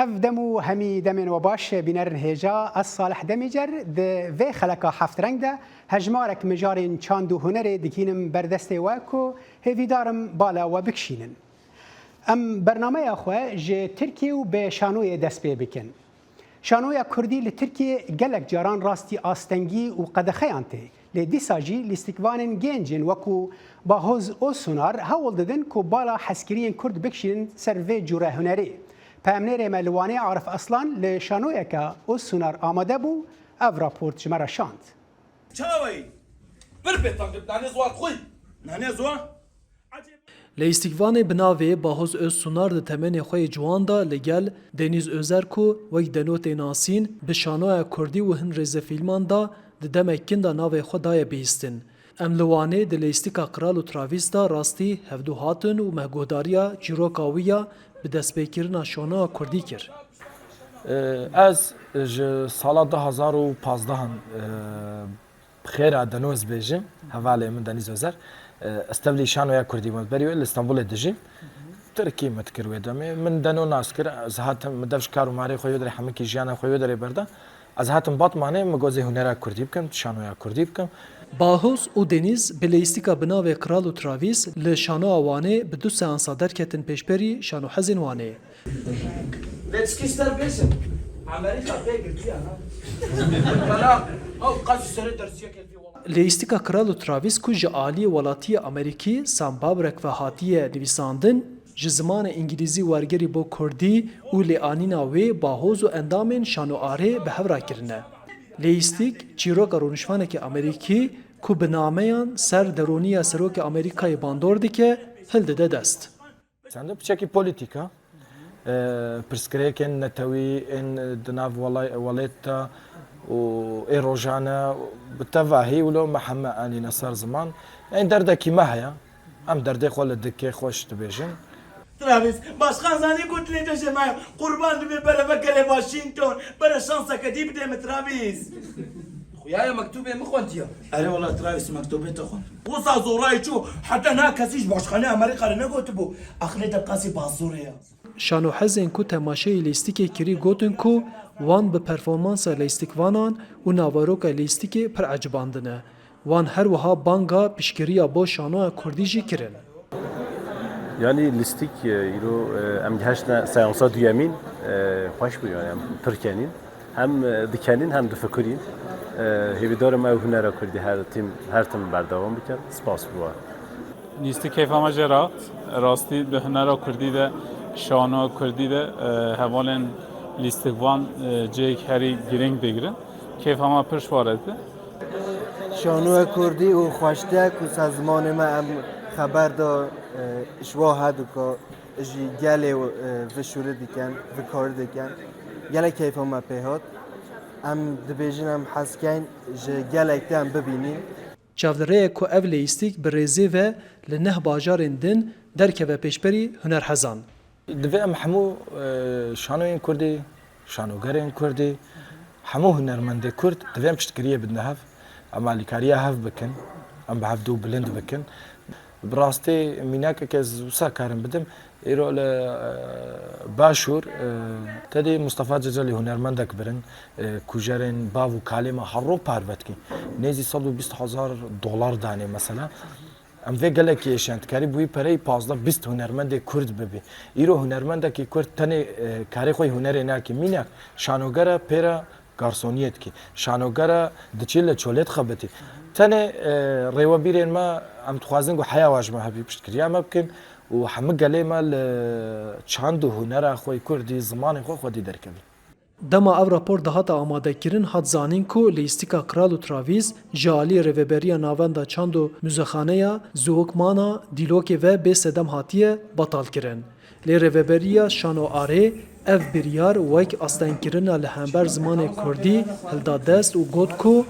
دمو همی دمن و باش بینرن هجا از صالح دمیجر ده و خلقا هفت رنگ ده هجمارک مجارین چاند و هنر دکینم بردسته واکو هیویدارم بالا و بکشینن. برنامه اخوه جه ترکیه و به شانوی دست پی بکن. شانوی کردی لترکیه گلک جاران راستی آستنگی و قدخیانته لدیساجی لیستکوانن گنجن وکو باهوز او سونار هول ددن کو بالا حسکرین کرد بکشینن سر و جوره هنری. پامنیر ملوانی عرف اصلا لشانوی که او سونار آماده بو او راپورت جمره شاند. چاوی بربیتان دبنانی زوار خوی نانی زوار لیستیکوان بناوی باهوز öz سونار ده تمن خوی جوان دا لگل دنیز اوزر کو وک دنوت ناسین به شانوی کردی و هن رز فیلمان دا ده دمکن دا ناوی خدای بیستن. ام لوانه ده لیستیکا قرال و تراویس دا راستی هفدو هاتن و مهگوداریا جیروکاویا به دست بکرنا شانوی کردی کر. از سال 2015 خیر دنوز بیجم حواله من دنیز اوزر استبلی شانوی کردی بود بریو استانبول دجی ترکی متکروی دمی من دنو ناس کر از هاتم مدفش کارو ماری خویو داری همه کی جیان خویو داری بردا از هاتم بات مانه مگوزی هنر کردی بکم شانوی کردی بکم باهوز و دنیز به لیستیکا بناوی قرال و تراویس لشانو وانه به دو سانسا درکتن پیشبری شانو حزین وانه لیتسکیستر بیسن امریکا بگیرتی انا بلا او قاضی سر درسیه کردی لیستیکا قرال و تراویس کو جالی ولاتی امریکی سامبابرک و هاتیه نویساندن جزمان انگلیزی ورگری با کردی و لیانینا وی باهوز و اندامین شانو آره به هورا کرنه. لیستیک چیروک رونشوانه که امریکی کو بنامهان سر درونی سروک امریکای باندور دیکه هل ده دست. سنده بچکی پولیتیکا پرسکریکن نتوی ان دناف ولیتا و ایروجانا بتفاهی ولو محمد علی نصر زمان این درده کی ماهیا ام درده خول دکه خوش تبیجن تراویس باشخان زانی قلت لي دجا معي قربان دبي بلا بقلي واشنطن بلا شانسة كديب ديم ترافيس خويايا مكتوبة مخوانتيا أنا والله ترافيس مكتوبة تخون وصا زوراي شو حتى ناكسيش باشخانة أمريكا لنا قلتبو أخلي دقاسي بازوريا شانو حزین کو تماشای لیستیکی کری گوتن کو وان به پرفورمانس لیستیکوانان و ناواروک لیستیکی پر عجباندنه وان هر وها بانگا پیشکریا با شانو کردی جی کرن. یعنی لیستیک ایرو ام جهشنا سیانسا دویمین خوش بود یعنی پرکنین هم دکنین هم دفکرین هیویدار ما هنر کردی هر تیم بردوام بکن سپاس بود. لیستیک کیف ما جرات راستی به هنر کردی ده شانو کردی ده حوالن لیستیکوان جیک هری گرینگ بگیرن کیف ما پرش وارده شانو کردی و خوشتک و سازمان ما خبر دا اشوا هدو که اجی گله و شوره دیکن و کار دیکن گله کیف ما پیهات ام دبیجن ام حسکین جه گله اکتیم ببینیم چاودره کو اف لیستیک برزی و لنه باجارن دن درکه و پیشبری هنر حزان. دوی ام همو شانوین کردی شانوگرین کردی همو هنرمنده کرد دوی ام پشتگریه بدنه هف اما لیکاریه هف بکن ام به هف دو بلند بکن براستی میناک که زوسا کارم بدم ایرو باشور تدی مصطفی جزالی هنرمندک برن کجرن باو کلمه هرو پاروت کی نزی $120,000 دانه مثلا ام وی گله کی شانت کاری بوی پری 15-20 هنرمند کرد ببی ایرو هنرمند کی کرد تنه کاری خوی هنر نه کی میناک شانوگره پیرا گارسونیت کی شانوگره دچیل چولت خبتی تنه ریوا بیرن ما ام تخوازن گو حیا واجمه هبی پشت کریا ممکن و همه گله مال چاند هنر خوی کردی زمان خو خودی درکبی دما او راپور دهاتا آماده کرن حد زانین کو لیستیکا قرال و تراویز جالی رویبریا ناوندا چاندو موزخانه یا زوکمانا دیلوکی و به سدم هاتیه بطال کرن. لی رویبریا شانو آره اف بریار وک استن کرن لهمبر زمان کردی هلدا دست و گوت کو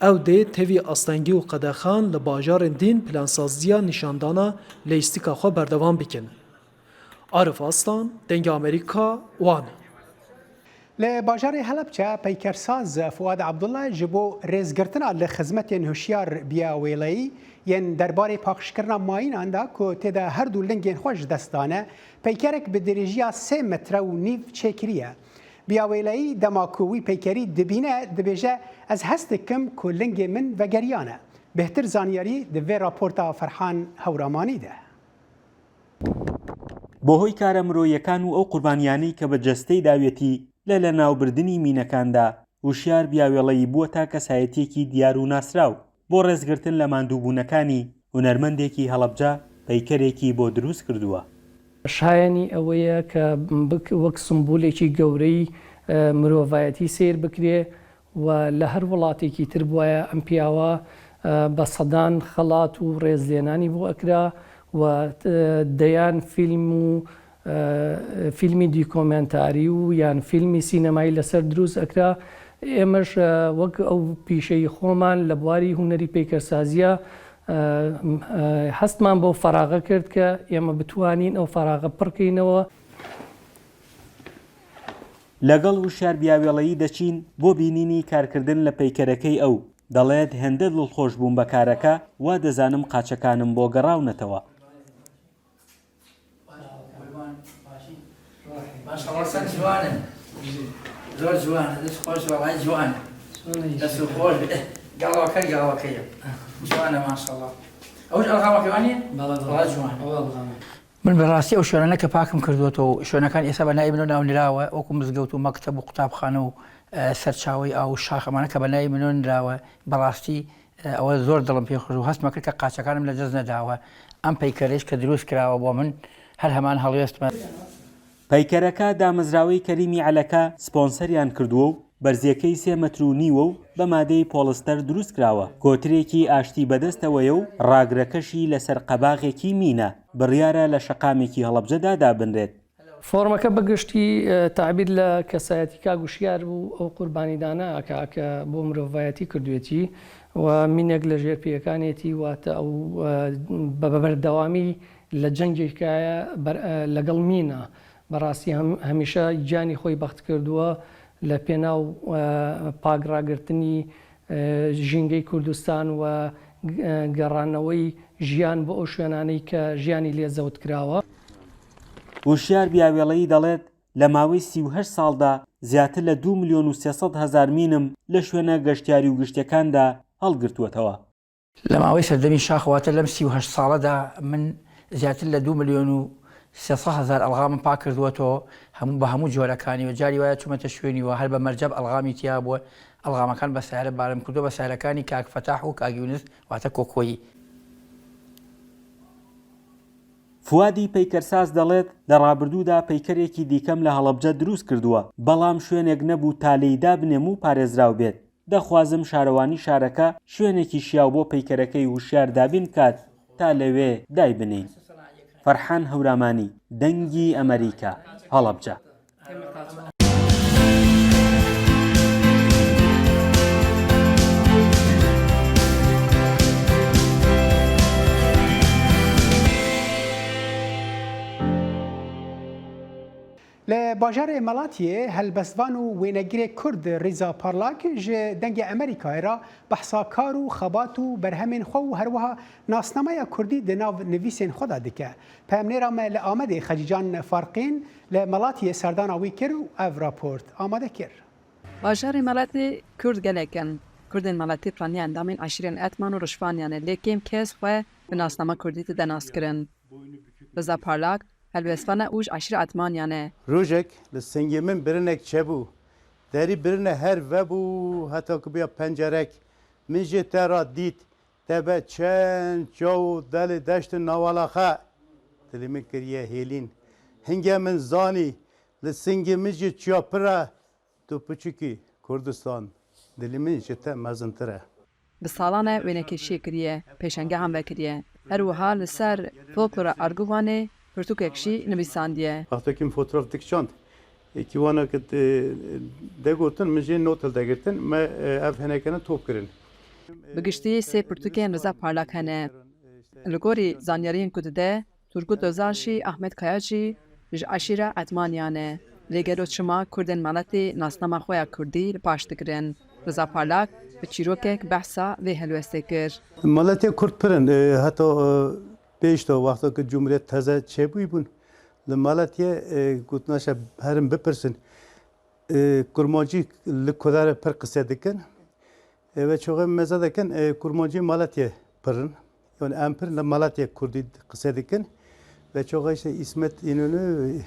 او ده تیوی استنگی و قدخان لباجار دین پلانسازیا نشاندانا لیستیکا خو بردوام بکن. عارف اصلان دنگ امریکا وان ل باجار هلبچه پیکرساز فؤاد عبدالله جبو رزگرتنا لخدمت هوشیار بیا ویلی ین درباره پاکشکرنا ماین اندا کو تدا هر دو لنگین خوش دستانه پیکرک به درجه 3 متر و نیف چکریه بیا ویلی دماکوی پیکری دبینه دبیجه از هست کم کو لنگ من و گریانه بهتر زانیاری دوی راپورتا فرحان هورامانی ده بۆ هۆی کارەمرۆیەکان و ئەو قوربانیانەی کە بە جەستەی داوێتی لە ناوبردنی مینەکاندا وشیار بیاوێڵەیی بووە تا کەسایەتیەکی دیار و ناسراو بۆ ڕێزگرتن لە ماندووبوونەکانی هونەرمەندێکی هەڵەبجە پەیکەرێکی بۆ دروست کردووە. شایانی ئەوەیە کە وەک سمبولێکی گەورەی مرۆڤایەتی سیر بکرێ و لە هەر وڵاتێکی تر بووایە ئەم پیاوە بە سەدان خەڵات و ڕێزلێنانی بۆ ئەکرا و دەیان فیلمی دیکۆمنتاری و یان فیلمی سینەمایی لەسەر دروست ئەکرا ئێمەش وەک ئەو پیشەی خۆمان لە بواری هونەری پیکەرسازیە هەستمان بۆ فەراغە کرد کە ئێمە بتوانین ئەو فەراغە پڕکەینەوە. لەگەڵ وشیار بیاوێڵەیی دەچین بۆ بینینی کارکردن لە پەیکەرەکەی ئەو دەڵێت هێندە دڵخۆش بووم بە کارەکە وا دەزانم قاچەکانم بۆ گەڕاونەتەوە. ماشاءالله جوانن زۆر جوانە دەست خۆش وەڵای جوانە دەست و خۆش گاڵەکەیە جوانە ماشاءالله ئەوش ئەڵقامەکەوانیە وەڵای جوانە. من بەڕاستی ئەو شوێنانە کە پاکم کردووەتەوە شوێنەکان ئێستا بە ناوی منەوە ناونراوە وەکو مزگەوت و مەکتەب و قوتابخانە و سەرچاوی ئاو شاخەمانە کە بە ناوی منەوە نراوە بەڕاستی ئەوە زۆر دڵم پێ خۆش و هەستمە کرد کە قاچەکانم لە دەست نەداوە ئەم پەیکەرێش کە دروست کراوە بۆ من هەر هەمان هەڵوێستمە. پەیکەرەکە دامەزراوەی کەریمی عەلەکە سپۆنسەریان کردووە و بەرزیەکەی 3 مەتر و نیوە و بە مادەی پۆڵستەر دروست کراوە. کۆترێکی ئاشتی بەدەستەوەیە و ڕاگرەکەشی لەسەر قەباغێکی مینە بڕیارە لە شەقامێکی هەڵەبجەدا دابنرێت. فۆرمەکە بەگشتی تعبیر لە کەسایەتی کاگوشیار بوو ئەو قوربانیدانە ئەکە بۆ مرۆڤایەتی کردوێتی و مینێک لە ژێرپیەکانێتی واتە ئەو بە بەردەوامی لە جەنگێکایە لەگەڵ مینە بەڕاستی هەمیشە گیانی خۆی بەخت کردووە لە پێناو پاگڕاگرتنی ژینگەی کوردستان و گەڕانەوەی ژیان بۆ ئەو شوێنانەی کە ژیانی لێزەوت کراوە. وشیار بیاوێڵەیی دەڵێت لە ماوەی 38 ساڵدا زیاتر لە 2,300,000 مینم لە شوێنە گەشتیاری و گشتەکاندا هەڵگرتووەتەوە. لە ماوەی سەردەمی شاخواتە لەم 38 ساڵەدا من زیاتر لە 2,300,000 ئەڵغامم پاک کردووەتەوە هەموو بە هەموو جۆرەکانی و جاری وایە چوومەتە شوێنیوە هەر بە مەرجەب ئەڵغامی تیا بووە ئەڵغامەکان بە سیارە بارم کردو بە سیارەکانی کاک فەتاح و کاک یونس واتە کۆکۆیی. فوادی پەیکەرساز دەڵێت لە ڕابردوودا پەیکەرێکی دیکەم لە هەڵەبجە دروست کردووە بەڵام شوێنێک نەبوو تالەیدا بنێم و پارێزراو بێت. دەخوازم شارەوانی شارەکە شوێنێکی شیاو بۆ پەیکەرەکەی وشیار دابین کات تا لەوێ دای بنین. فەرحان هەورامانی دەنگی ئەمریکا هەڵەبجە. ل باجار مەڵاتیێ هەلبەستوان و وێنەگرێ کورد ریزا پارلاک ji dengê Amerîkayê ra behsakar û xebat û berhemên xwe û herwiha nasnameya Kurdî di nav nivîsên xwe da dike. Peyamnêra me li Amedê Xecîcan Farqîn li Melatiyê serdana wî kir û ev raport amade kir. Bajarê Melatê Kurd gelekin. Kurdên Melatê planiya endamên eşîrên etman û rişvaniyan e lê kêm kes xwe bi nasnama Kurdî de naskirin. Riza Parlak هەلوێستانە ئوژ عشر ئەتمانیانە. ڕۆژێک لە سنگی من برنێک چەبوو دەری برنە هەر vebû heta ku biya pencerek min jê te ra dît te be çend çaw delê deştin navala xe dilê min kiriye hêlîn hingê min zanî li singê min jî çiya pir e tu piçikî Kurdistan dilê min ji te mezintir e. Bi salan e wênekêşiyê kiriye pêşengehan vekiriye her wiha li ser folklora Arguvanê pirtûkekşî nivîsandiye. Axtekî min fotoğraf dikişand êkî wana ke degotin min jê not hildegirtin me ev henekene top kirin. Bi giştî sê pirtûkên Riza Parlak hene. Li gorî zanyariyên ku dide Turgut Özal jî Ahmed Kaya jî ji eşîra etmaniyan e. لێگەرۆ چما کوردên مەڵەتê nasnama xwe ya Kurdî li paş dikirin. Reza Parlak bi çîrokek behsa vê helwestê kir. Malatya Kurd pirin heta pêş da wexta ku Cumhuriyet teze çêbûyî bûn li Malatya gotnaşa herin bipirsin kurmancî li Kudarê pir qise dikin ve çoxê meze dikin kurmancî Malatya pirin yani em pirin li Malatya Kurdî qise dikin ve çoxê işte İsmet İnönü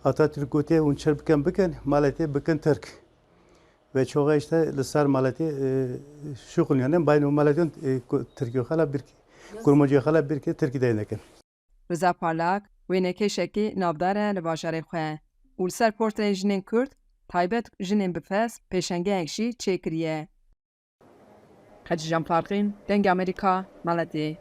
Atatürk gotiye hûn çir bikin Malatya bikin Türk ve çoxê işte li ser Malatya şuxul yani bayno Malatya Türkiye xala bir kurmancî xala bir Türkiye denekin. Reza Parlak wênekêşekî navdar e li bajarê xwe û li ser portreyên jinên Kurd taybet jinên bifes pêşengehek jî çêkiriye. Xecijan Parqîn, Dengê Amerîka, Maletê.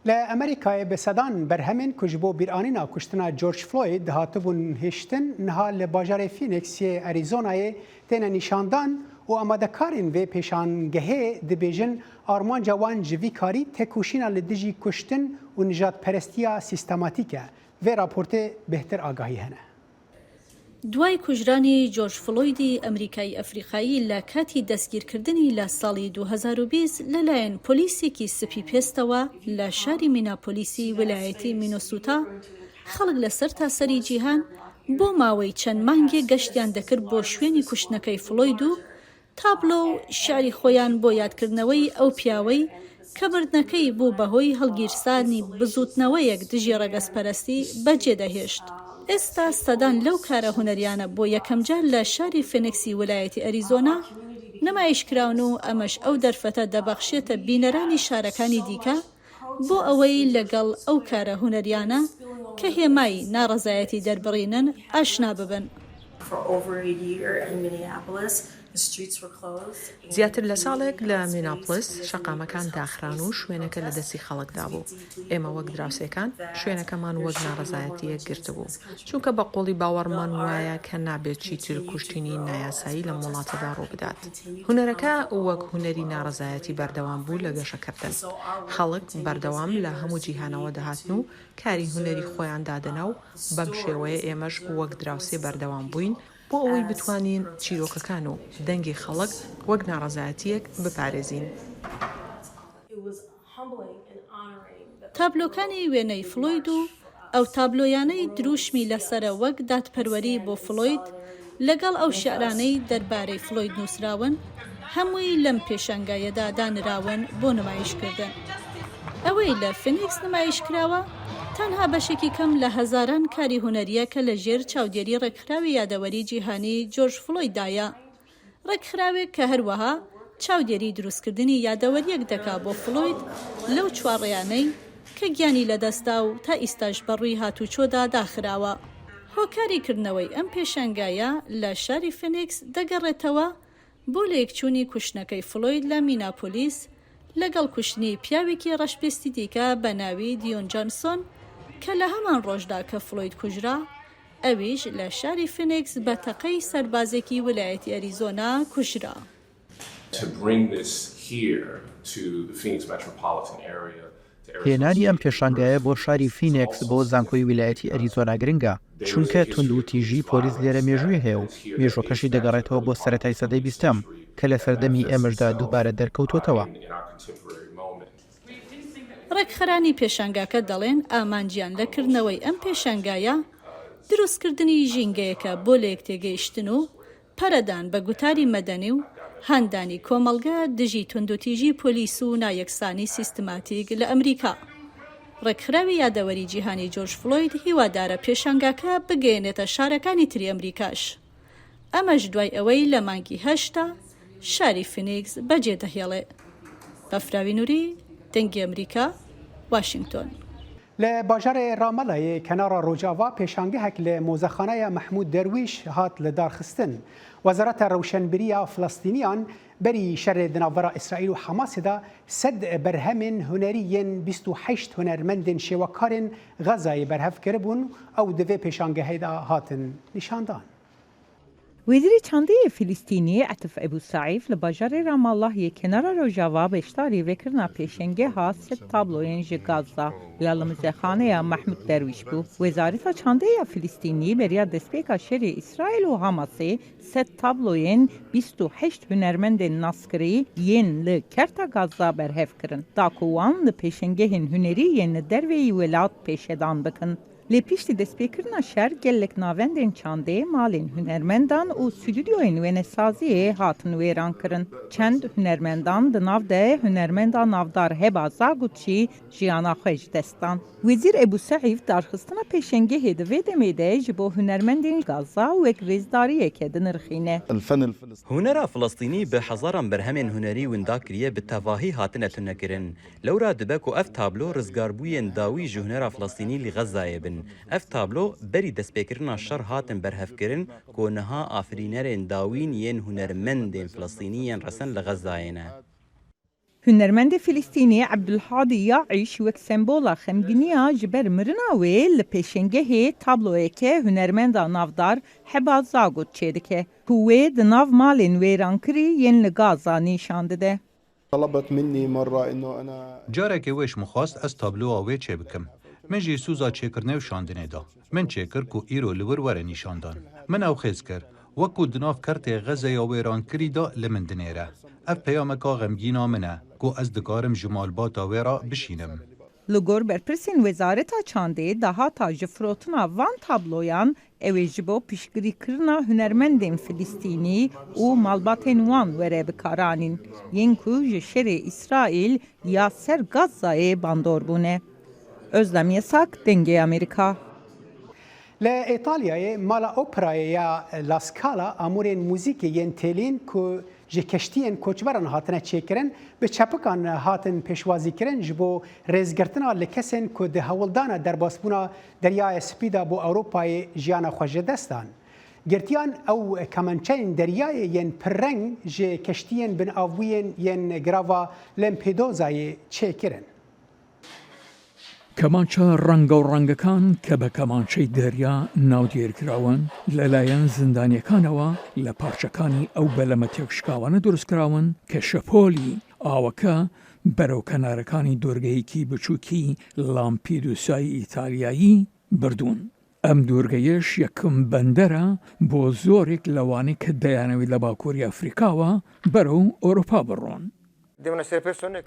Li Amerîkayê bi sedan berhemên ku ji bo bîranîna kuştina George Floyd hatibûn hêştin niha li bajarê Phoenixê Arizonayê têne nîşandan û amadekarên vê pêşangehê dibêjin armanca wan ji vî karî têkoşîna li dijî kuştin û nijadperestiya sîstematîk e. Vê raportê bêhtir agahî hene. دوای کوژرانی جۆرج فلۆیدی ئەمریکای ئەفریقایی لە کاتی دەستگیرکردنی لە ساڵی 2020 لەلایەن پۆلیسێکی سپی پێستەوە لە شاری میناپۆلیسی ویلایەتی مینۆسوتا خەڵک لەسەر تاسەری جیهان بۆ ماوەی چەند مانگێ گەشتیان دەکرد بۆ شوێنی کوشتنەکەی فلۆید و تابلۆ و شاری خۆیان بۆ یادکردنەوەی ئەو پیاوەی کە مردنەکەی بوو بەهۆی هەڵگیرسانی بزوتنەوەیەک دژی ڕەگەزپەرستی بەجێدەهێشت. ئێستا سەدان لەو کارە هونەریانە بۆ یەکەم جار لە شاری فێنیکسی ویلایەتی ئەریزۆنا نمایشکراون و ئەمەش ئەو دەرفەتە دەبەخشێتە بینەرانی شارەکانی دیکە بۆ ئەوەی لەگەڵ ئەو کارە هونەریانە کە هێمای ناڕەزایەتی دەربڕینن ئاشنا ببن. زیاتر لە ساڵێک لە میناپلس شەقامەکان داخران و شوێنەکە لە دەستی خەڵکدا بوو. ئێمە وەک دراوسێکان شوێنەکەمان وەک ناڕەزایەتیەک گرتبوو چونکە بە قۆڵی باوەڕمان وایە کە نابێت چیتر کوشتنی نایاسایی لە وڵاتەدا ڕوو بدات. هونەرەکە وەک هونەری ناڕەزایەتی بەردەوام بوو لە گەشەکردن. خەڵک بەردەوام لە هەموو جیهانەوە دەهاتن و کاری هونەری خۆیان دادەنا و بەم شێوەیە ئێمەش وەک دراوسێ بەردەوام بووین بۆ ئەوەی بتوانین چیرۆکەکان و دەنگی خەڵک وەک ناڕەزایەتیەک بپارێزین. تابلۆکانی وێنەی فلۆید و ئەو تابلۆیانەی دروشمی لەسرە وەک دادپەروەری بۆ فلۆید لەگەڵ ئەو شیعرانەی دەربارەی فلۆید نووسراون هەمووی لەم پێشانگایەدا دانراون بۆ نمایشکردن. ئەوەی لە فینیکس نمایشکراوە تەنها بەشێکی کەم لە هەزاران کاری هونەریە کە لە ژێر چاودێری ڕێکخراوی یادەوەری جیهانی جۆرج فلۆیددایە. ڕێکخراوێک کە هەروەها چاودێری دروستکردنی یادەوەریەک دەکا بۆ فلۆید لەو چوارڕێیانەی کە گیانی لەدەستا و تا ئیستاش بەڕووی هاتوچۆدا داخراوە. هۆکاریکردنەوەی ئەم پێشانگایە لە شاری فینیکس دەگەڕێتەوە بۆ لەیەکچوونی کوشتنەکەی فلۆید لە میناپۆلیس لەگەڵ کوشتنی پیاوێکی ڕەشپێستی دیکە بە ناوی دیۆن جانسۆن کە لە هەمان ڕۆژدا کە فلۆید کوژرا ئەویش لە شاری فینیکس بە تەقەی سەربازێکی ویلایەتی ئەریزۆنا کوژرا. هێنانی ئەم پێشانگایە بۆ شاری فینیکس بۆ زانکۆی ویلایەتی ئەریزۆنا گرنگە چونکە تونند و تیژی پۆلیس لێرە مێژووی هەیە و مێژوەکەشی دەگەڕێتەوە بۆ سەرەتای سەدەی 20م کە لە سەردەمی ئێمەشدا دووبارە دەرکەوتوتەوە. ڕێکخەرانی پێشانگاکە دەڵێن ئامانجیان لەکردنەوەی ئەم پێشانگایە دروستکردنی ژینگەیەکە بۆ لە یەکتێگەیشتن و پەرەدان بە گوتاری مەدەنی و هاندانی کۆمەڵگە دژی توندوتیژی پۆلیس و نایەکسانی سیستماتیک لە ئەمریکا. ڕێکخراوی یادەوەری جیهانی جۆرج فلۆید هیوادارە پێشانگاکە بگەێنێتە شارەکانی تری ئەمریکاش. ئەمەش دوای ئەوەی لە مانگی هەشتا شاری فینیکس بەجێ دەهێڵێ. بەفراوی نووری، دەنگی ئەمریکا، واشنگتۆن. لە باژارê Ramallayê kenara Rojava pêşangehek li Mozexaneya Mehmûd Derwîş hat li darxistin. Wezareta Rewşenbîriya Filistîniyan berî şerê di navbera İsraîl û Hamasê da sed berhemên hunerî yên 28 hunermendên şêwekarên Gazayê berhev kiribûn ew di vê pêşangehê de hatin nîşandan. وزیر چندی فلسطینی عطف ابو سعیف لباجار رام الله کنار روجاوا بشتاری وکرنا پیشنگه ها ست تابلوین جگازا لالمزخانه محمود درویش بو وزارت چندی فلسطینی بریا دسپیکا شری اسرائیل و حماسی ست تابلوین 28 هنرمند ناسکری ین لکرتا غزا برهف کرن داکوان لپیشنگه هنری ین دروی ولات پیشدان بکن لپیشتی دسپیکرنا شهر گلک ناوندین چانده مالین هنرمندان و stüdyoین وینسازی هاتن ویران کرن. چند هنرمندان دناو ده هنرمندان نافدار هبا زاگوچی جیانا خوش دستان. وزیر ابو سعیف درخستنا پیشنگه هدوی دمیده جبو هنرمندین غزا و اک ریزداریه که دنرخینه. هنر فلسطینی به حزاران برهمین هنری ونداکریه به تواهی هاتنه تنکرن. لورا دبکو اف تابلو رزگاربوین داوی جهنر فلسطینی لغزایه بن. اف تابلو بری دسپیکرنا شر هاتن برهفکرن کو نها آفرینرین داوین ین هنرمندین فلسطینیین رسن لغزاینا. هنرمند فلسطینی عبدالحادی یاعیش وک سمبولا خمگینیا جبر مرناوی لپیشنگه تابلوی که هنرمند نافدار حبا زاگوت چیدکه. هوی دناف مالین ویرانکری ین لغازا نیشان ده. طلبت مني مرة إنه أنا جارك ويش مخواست از تابلو وی چه بکم. من جی سوزا چیکرنه و شاندنه دا. من چیکر کو ایرو لور وره نیشاندان. من او خیز کر. وکو دناف کرت غزه یا ویران کری دا لمن دنیره. اف پیامکا غمگینا منه. کو از دکارم جمال باتا ویرا بشینم. لگور برپرسین وزارت چانده daha تاج فروتنا وان تابلویان اویجبو پیشگیری کرنا هنرمندین فلسطینی و مالباتین وان وره بکارانین. ینکو جشر اسرائیل یا سر غزه باندور بونه. Özlem Yasak, Denge Amerika. لإيطاليا مالا أوبرا يا لاسكالا أمورين موسيقي ينتلين كو جكشتين كوچبران هاتنا تشيكرن بچپکان هاتن پیشوازی کرن جبو رزگرتنا لکسن کو ده هولدانا در باسبونا دریای سپیدا بو اروپای جیانا خوش دستان. گرتیان او کمانچین دریای ین پرنگ جه کشتین بن آوین ین گراوا لمپیدوزای چیکرن. کەمانچە ڕەنگە و ڕەنگەکان کە بە کەمانچەی دەریا ناودێرکراون لەلایەن زیندانیەکانەوە لە پارچەکانی ئەو بەلەمە تێکشکاوانە دروستکراون کە شەپۆلی ئاوەکە بەرەو کەنارەکانی دۆرگەیەکی بچووکی لامپیدوسای ئیتالیایی بردوون. ئەم دۆرگەیەش یەکەم بەندەرە بۆ زۆرێک لەوانەی کە دەیانەوێت لە باکووری ئەفریقاوە بەرەو ئۆروپا بڕۆن.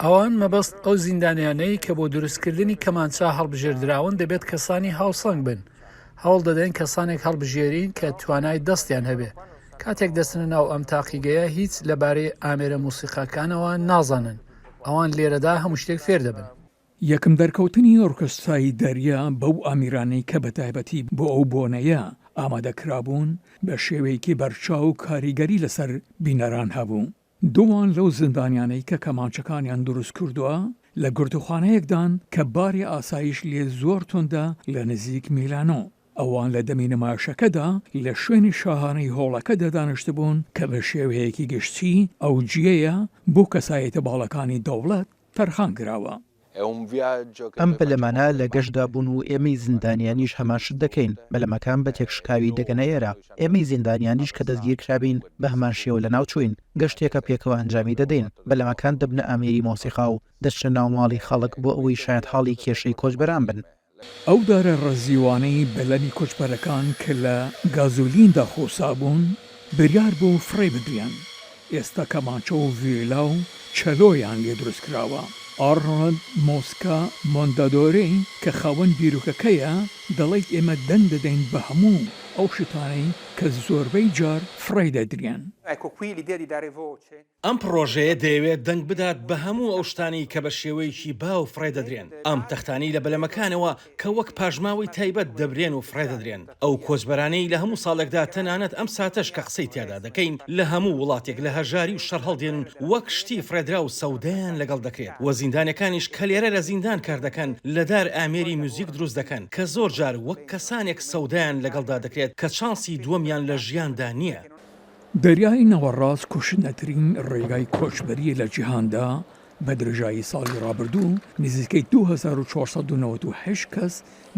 ئەوان مەبەست ئەو زیندانیانەی کە بۆ دروستکردنی کەمانچە هەڵبژێردراون دەبێت کەسانی هاوسەنگ بن. هەوڵ دەدەین کەسانێک هەڵبژێرین کە توانای دەستیان هەبێ. کاتێک دەستنە ناو ئەم تاقیگەیە هیچ لەبارەی ئامێرە موسیقاکانەوە نازانن. ئەوان لێرەدا هەموو شتێک فێر دەبن. یەکەم دەرکەوتنی ئۆرکسترای دەریا بەو ئامیرانەی کە بەتایبەتی بۆ ئەو بۆنەیە ئامادەکرابوون بە شێوەیەکی بەرچاو و کاریگەری لەسەر بینەران هەبوو. دووان لەو زیندانیانەی کە کەمانچەکانیان دروست کردووە لە گرتوخانەیەکدان کە باری ئاسایش لێ زۆر توندا لە نزیک میلانۆ. ئەوان لە دەمی نمایشەکەدا لە شوێنی شاهانەی هۆڵەکەدا دانیشت بوون کە بە شێوەیەکی گشتی ئەو جیەیە بۆ کەسایەتە باڵەکانی دەوڵەت تەرخان کراوە. ئەم بەلەمانە لە گەشتدا بوون و ئێمەی زیندانیانیش هەماشت دەکەین بەلەمەکان بە تێکشکاوی دەگەنەیەرە ئێمەی زیندانیانیش کە دەستگیر کرابین بە هەمان شێوە لە ناوچوین گەشتێکە پێکەوە ئەنجامی دەدەین بەلەمەکان دەبنە ئامێری مۆسیقا و دەشتە ناوماڵی خەڵک بۆ ئەوەی شاید حاڵی کێشەی کۆچبەران بن. ئەو دارە ڕەزیوانەی بەلەمی کۆچبەرەکان کە لە گازولیندا خۆسابوون بریار بۆ فڕێ بدرێن. ئێستا کەمانچە و ڤیۆلا و چەلۆیان لێ دروست کراوە. ئارنۆلد مۆسکا مۆندادۆرەی کە خاوەن بیرۆکەکەیە دەڵێت ئێمە دەنگ دەدەین بە هەموو ئەو شتانەی کە زۆربەی جار فڕێ دەدرێن. ئەم پرۆژەیە دەیەوێت دەنگ بدات بە هەموو ئەو شتانی کە بە شێوەیەکی با و فڕێ دەدرێن. ئەم تەختانی لە بەلەمەکانەوە کە وەک پاژماوەی تایبەت دەبرێن و فڕێ دەدرێن. ئەو کۆچبەرانەی لە هەموو ساڵێکدا تەنانەت ئەم ساتەش کە قسەی تیادا دەکەین لە هەموو وڵاتێک لە هەژاری و شەڕ هەڵدێن وەک شتی فرێدرا و سەودایان لەگەڵ دەکرێت. وە زیندانەکانیش کە لێرە لە زیندان کار دەکەن لەدار ئامێری موزیک دروست دەکەن کە زۆر جار وەک کەسانێک سەودایان لەگەڵدا دەکرێت کە چانسی دووەمیان لە ژیاندا نییە. دەریای ناوەڕاست کوشندەترین ڕێگای کۆچبەریە لە جیهاندا بە درێژایی ساڵی ڕابردوو نزیکەی 2498 کەس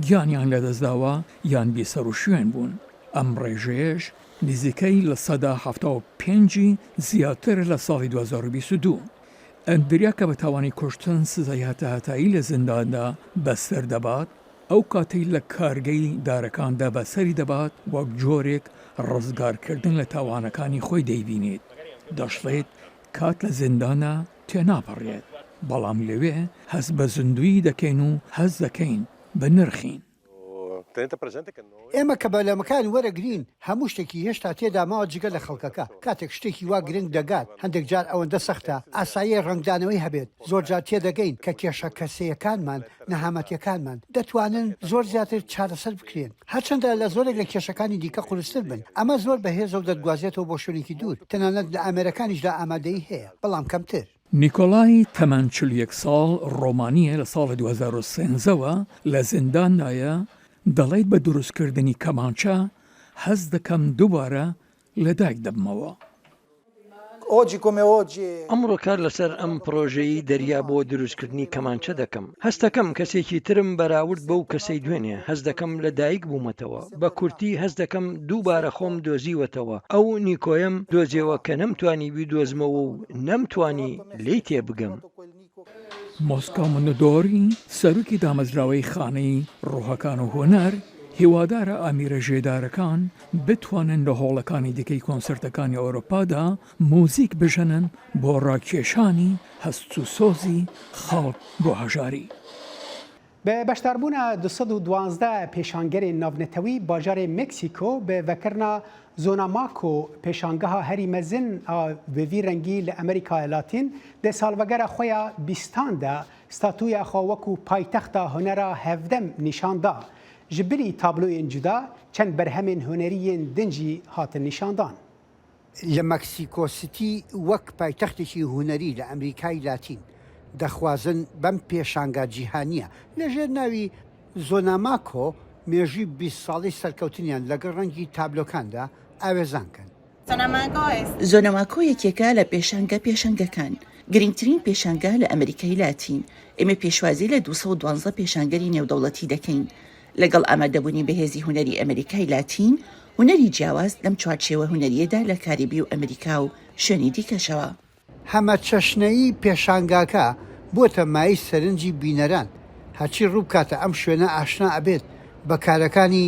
گیانیان لەدەستداوە یان بێسەر و شوێن بوون. ئەم ڕێژەیەش نزیکەی لە 1970 زیاتر لە ساڵی 2022. ئەندریا کە بە تاوانی کوشتن سزای هەتاهەتایی لە زینداندا بەسەر دەبات، ئەو کاتەی لە کارگەی دارەکاندا بەسەری دەبات وەک جۆرێک ڕزگارکردن لە تاوانەکانی خۆی دەیبینێت. دەشڵێت کات لە زیندانە تێناپەڕێت، بەڵام لەوێ هەست بە زیندوی دەکەین و هەست دەکەین بە نرخین. ئێمە کە بەلەمەکان وەرەگرین هەموو شتێکی هێشتا تێدا ماوە جگە لە خەڵکەکە کاتێک شتێکی وا گرنگ دەگات هەندێک جار ئەوەندە سەختە ئاسایی ڕنگدانەوەی هەبێت زۆر جار تێدەگەین کە کێشە کەسەیەکانمان نەهامەتیەکانمان دەتوانن زۆر زیاتر چارەسەر بکرێن هەرچەندە لە زۆرێک لە کێشەکانی دیکە قورستر بن ئەمە زۆر بەهێز و دەتگوازێتەوە بۆ شوێنێکی دوور تەنانەت لە ئامێرەکانیشدا ئامادەی هەیە بەڵام کەمتر. نیکۆلای تەمەن 41 ساڵ ڕۆمانیە لە ساڵی 2013ەوە لە زینداندایە دەڵێت بە دروستکردنی کەمانچە هەست دەکەم دووبارە لەدایک دەبمەوە. ئەمڕۆ کار لەسەر ئەم پرۆژەی دەریا بۆ دروستکردنی کەمانچە دەکەم. هەست دەکەم کەسێکی ترم بەراورد بەو کەسەی دوێنێ هەست دەکەم لەدایک بوومەتەوە بە کورتی هەست دەکەم دووبارە خۆم دۆزیوەتەوە ئەو نیکۆیم دۆزیەوە کە نەمتوانی بیدۆزمەوە و نەمتوانی لی تێبگەم. مۆسکا منۆدۆری سەرۆکی دامەزراوەی خانەی ڕۆحەکان و هۆنەر هیوادارە ئامیرە ژێدارەکان بتوانن لە هۆڵەکانی دیکەی کۆنسرتەکانی ئەوروپادا موزیک بژەنن بۆ ڕاکێشانی هەست و سۆزی خەڵک بۆ هەژاری. بە بەشداربوونا 212 پێشانگەری ناونەتەوی باژارێ مکسیکۆ بە vekirina زۆنا ماکۆ پێشانگەها هەری مەزن بڤی ڕەنگی لە ئەمریکای لاتین دە ساڵڤەگەرە خۆیان بیستاندا ستاتویا خۆ وەکو پایتەختە هونەرە هەڤدەم نیشاندا ji birî tabloyên cuda çend berhemên huneriyên din jî hatin nîşandan. لە مەکسیکۆ سیتی وەک پایتەختێکی هوەری لە ئەمریکای لاتین دەخوازن بەم پێشانگا جیهانیە لەژێر ناوی زۆناماکۆ مێژووی 20 ساڵی سەرکەوتنیان لەگەڵ ڕەنگی تابلۆکاندا ئاوێزانکەن. زۆنەماکۆ یەکێکە لە پێشەنگەکان گرنگترین پێشانگە لە ئەمریکای لاتین ئێمە پێشوازی لە 212 پێشانگەری نێودەوڵەتی دەکەین لەگەڵ ئامادەبوونی بەهێزی هوەری ئەمریکای لاتین هوەری جیاواز لەم چوارچێوە هوەریەدا لە کاریبی و ئەمریکا و شوێنی دیکەشەوە. هەمە چەشنەی پێشانگاکە بۆتە مای سەرنجی بینەران هەچی ڕووبکاتە ئەم شوێنە ئاشنا ئەبێت بە کارەکانی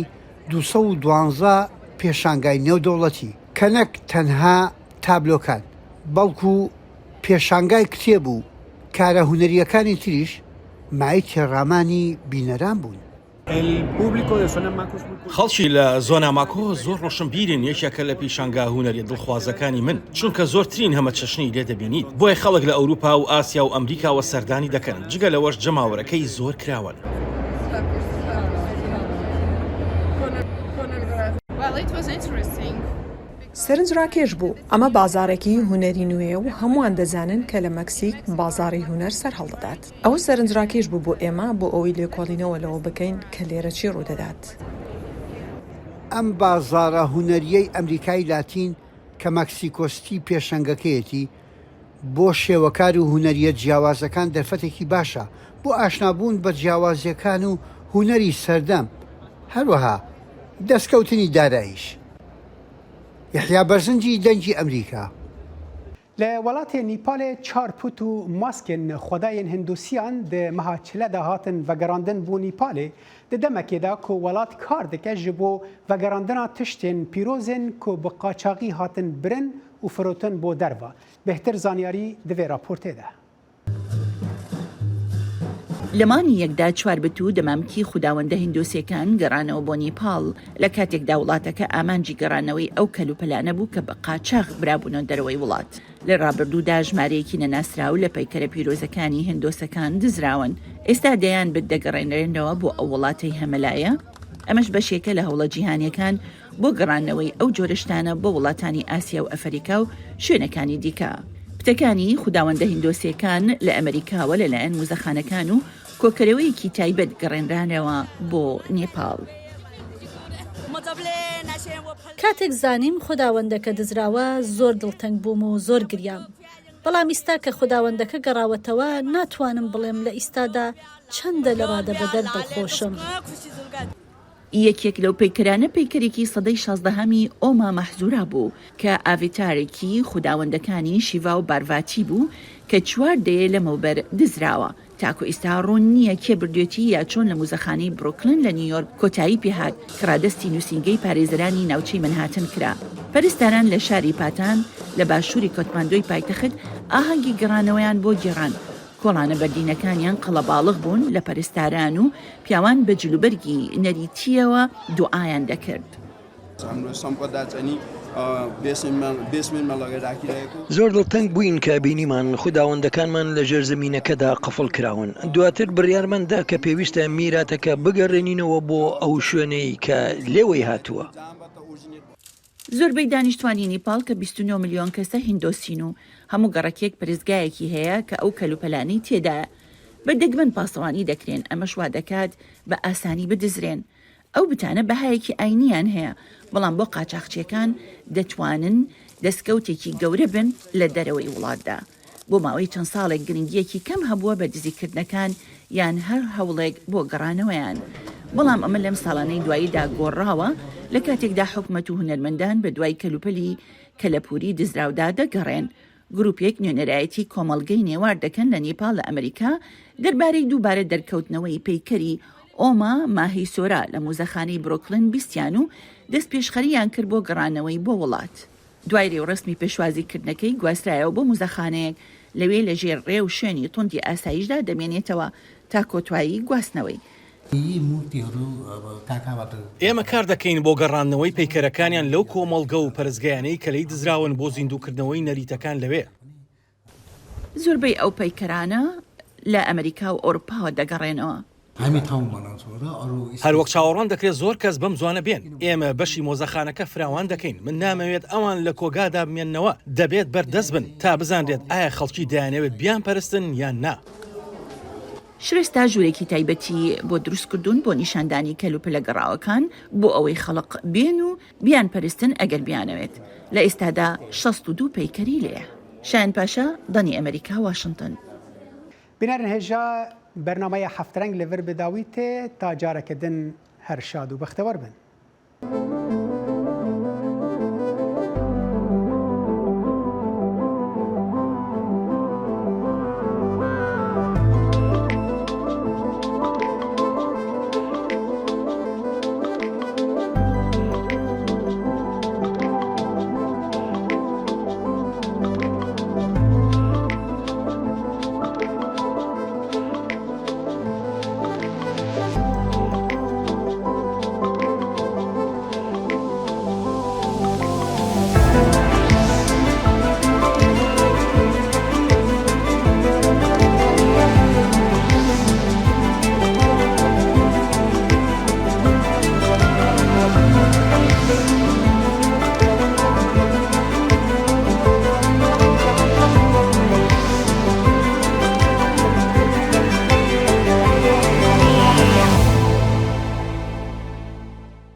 212 پێشانگای نێودەوڵەتی کە نەک تەنها تابلۆکان بەڵکو پێشانگای کتێب و کارە هوەریەکانی تریش مای تێڕامانی بینەران بوون. خەڵکی لە زۆناماکۆ زۆر ڕۆشنبیرن یەکێکە لە پیشانگا هوەری دڵخوازەکانی من چونکە زۆرترین هەمە چەشنی لێ دەبینیت بۆی خەڵک لە ئەوروپا و ئاسیا و ئەمریکاوە سەردانی دەکەن جگە لەوەش جەماوەرەکەی زۆر کراون. سەرنجڕاکێش بوو ئەمە بازارێکی هوەری نوێ و هەمووان دەزانن کە لە مەکسیک بازاری هوەر سەر هەڵدەدات ئەوە سەرنجڕاکێش بوو بۆ ئێمە بۆ ئەوەی لێکۆڵینەوە لەوە بکەین کە لێرە چی ڕوودەدات. ئەم بازارە هوەریەی ئەمریکای لاتین کە مەکسیکۆستی پێشەنگەکەیەتی بۆ شێوەکار و هوەریە جیاوازەکان دەرفەتێکی باشە بۆ ئاشنابوون بە جیاوازیەکان و هوەری سەردەم هەروەها دەستکەوتنی داراییش. یحیا بەرزنجی دەنگی ئەمریکا. لە وڵاتێ نیپالێ 4 پوت و ماسکên xwedayên Hindûsiyan di meha çile de hatin vegerandin bû Nîpalê di demekê ku welat kar dike ji bo vegerandina tiştên pîrozên ku bi qaçaxî hatin birin û firotin bo derva. Bêhtir zanyarî di vê raportê de. لە مانگی یەکدا 4 بتو دەمامکی خوداوەندە هیندۆسیەکان گەڕانەوە بۆ نیپال لە کاتێکدا وڵاتەکە ئامانجی گەڕانەوەی ئەو کەلوپەلانە بوو کە بە قاچاغ برابوونەوە دەرەوەی وڵات. لە ڕابردوودا ژمارەیەکی نەناسراو لە پەیکەرە پیرۆزەکانی هیندۆسەکان دزراون. ئێستا دەیان بدەگەڕێنرێنەوە بۆ ئەو وڵاتەی هەمەلایە ئەمەش بەشێکە لە هەوڵە جیهانیەکان بۆ گەڕانەوەی ئەو جۆرەشتانە بۆ وڵاتانی ئاسیا و ئەفریقا و شوێنەکانی دیکە. پتەکانی خوداوەندە هیندۆسیەکان لە ئەمریکاوە لەلایەن موزەخانەکان و کۆکەرەوەیەکی تایبەت گەڕێنرانەوە بۆ نیپال. کاتێک زانیم خوداوەندەکە دزراوە زۆر دڵتەنگ بووم و زۆر گریام. بەڵام ئیستا کە خوداوەندەکە گەڕاوەتەوە ناتوانم بڵێم لە ئیستادا چەندە لە ڕادەبەدەر دڵخۆشم. یەکێک لەو پەیکەرانە پەیکەرێکی سەدەی 16هەمی ئۆما مەحزورا بوو کە ئاڤێتارێکی خوداوەندەکانی شیڤا و بارڤاتی بوو کە 4 دەیە لەمەوبەر دزراوە. تاکو ئێستا ڕوون نییە کێ بردوێتی یا چۆن لە موزەخانەی بروکلن لە نیویۆرک کۆتایی پێهات کە ڕادەستی نووسینگەی پارێزەرانی ناوچەی منهاتن کرا. پەرستاران لە شاری پاتان لە باشووری کۆتماندۆی پایتەخت ئاهەنگی گەڕانەوەیان بۆ گێڕان. کۆڵانە بەردینەکانیان قەڵەباڵغ بوون لە پەرستاران و پیاوان بە جلوبەرگی نەریتیەوە دوعایان دەکرد. زۆر دڵتەنگ بووین کە بینیمان خوداوەندەکانمان لە ژێرزەمینەکەدا قفڵ کراون. دواتر بڕیارماندا کە پێویستە میراتەکە بگەڕێنینەوە بۆ ئەو شوێنەی کە لێوەی هاتووە. زۆربەی دانیشتوانی نیپال کە 29 ملیۆن کەسە هیندۆسین و هەموو گەڕەکێک پرزگایەکی هەیە کە ئەو کەلوپەلانەی تێدایە. بەردەگمەن پاسەوانی دەکرێن ئەمەش وا دەکات بە ئاسانی بدزرێن. ئەو بتانە بەهایەکی ئاینیان هەیە بەڵام بۆ قاچاقچیەکان دەتوانن دەستکەوتێکی گەورە بن لە دەرەوەی وڵاتدا. بۆ ماوەی چەند ساڵێک گرنگیەکی کەم هەبووە بە دزیکردنەکان یان هەر هەوڵێک بۆ گەڕانەوەیان. بەڵام ئەمە لەم ساڵانەی دواییدا گۆڕاوە لە کاتێکدا حکومەت و هونەرمەندان بە دوای کەلوپەلی کەلەپوری دزراودا دەگەڕێن. گروپێک نوێنەرایەتی کۆمەڵگەی نێوار دەکەن لە نیپال لە ئەمریکا دەربارەی دووبارە دەرکەوتنەوەی پەیکەری ئۆما ماهی سۆرا لە موزەخانەی بروکلن بیستیان و دەست پێشخەریان کرد بۆ گەڕانەوەی بۆ وڵات. دوای ڕێوڕسمی پێشوازیکردنەکەی گواسترایەوە بۆ موزەخانەیەک لەوێ لە ژێر ڕێ و شوێنی توندی ئاسایشدا دەمێنێتەوە تا کۆتایی گواستنەوەی. ئێمە کار دەکەین بۆ گەڕاندنەوەی پەیکەرەکانیان لەو کۆمەڵگە و پەرزگایانەی کە لی دزراون بۆ زیندووکردنەوەی نەریتەکان لەوێ. زۆربەی ئەو پەیکەرانە لە ئەمریکا و ئەوروپاوە دەگەڕێنەوە. هەروەک چاوەڕوان دەکرێت زۆر کەس بەم زوانە بێن. ئێمە بەشی مۆزەخانەکە فراوان دەکەین. من نامەوێت ئەوان لە کۆگادا بمێننەوە دەبێت بەردەست بن تا بزانرێت ئایا خەڵکی دەیانەوێت بیان پەرستن یان نا. شرستا ژوورێکی تایبەتی بۆ دروستکردون بۆ نیشاندانی کەلوپەلە گەڕاوەکان بۆ ئەوەی خەڵق بێن و بیان پەرستن ئەگەر بیانەوێت. لە ئێستادا 62 پەیکەری لێە. شایان پاشا دەنی ئەمریکا واشنگتن. بینەرن هێژا بەرنامەیە هەفتەرەنگ لەڤەر بداویتێ تا جارەکەدن هەر شاد و بەختەوەر بن.